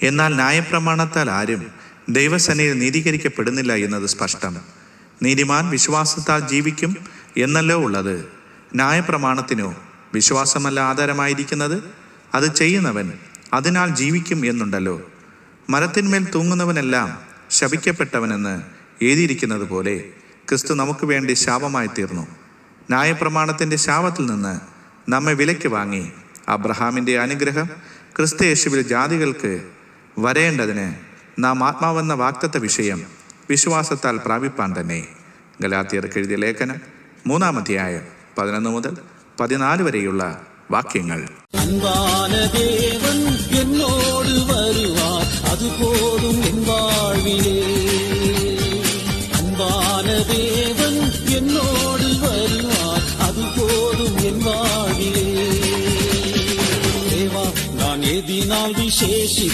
എന്നാൽ ന്യായപ്രമാണത്താൽ ആരും ദൈവസന്നിധിയിൽ നീതീകരിക്കപ്പെടുന്നില്ല എന്നത് സ്പഷ്ടം. നീതിമാൻ വിശ്വാസത്താൽ ജീവിക്കും എന്നല്ലോ ഉള്ളത്. ന്യായപ്രമാണത്തിനോ വിശ്വാസമല്ല ആധാരമായിരിക്കുന്നത്, അത് ചെയ്യുന്നവൻ അതിനാൽ ജീവിക്കും എന്നുണ്ടല്ലോ. മരത്തിന്മേൽ തൂങ്ങുന്നവനെല്ലാം ശപിക്കപ്പെട്ടവനെന്ന് എഴുതിയിരിക്കുന്നത് പോലെ ക്രിസ്തു നമുക്ക് വേണ്ടി ശാപമായി തീർന്നു. ന്യായപ്രമാണത്തിൻ്റെ ശാപത്തിൽ നിന്ന് നമ്മെ വിലയ്ക്ക് വാങ്ങി അബ്രഹാമിൻ്റെ അനുഗ്രഹം ക്രിസ്തു യേശുവിൽ ജാതികൾക്ക് വരേണ്ടതിന് നാം ആത്മാവെന്ന വാഗ്ദത്ത വിഷയം വിശ്വാസത്താൽ പ്രാപിപ്പാൻ തന്നെ. ഗലാത്യർക്ക് എഴുതിയ ലേഖനം 3-ാം അധ്യായം 11 മുതൽ 14 വരെയുള്ള വാക്യങ്ങൾ. എന്നോട് വരുവാൻ അതുപോലും എൻ വാഴ്വിലേ, അൻപാന ദേവൻ എന്നോട് വരുവാൻ അതുപോലും എൻ വാഴ്വിലേ. ദേവാ, ഞാൻ ഏതിനാൽ വിശേഷി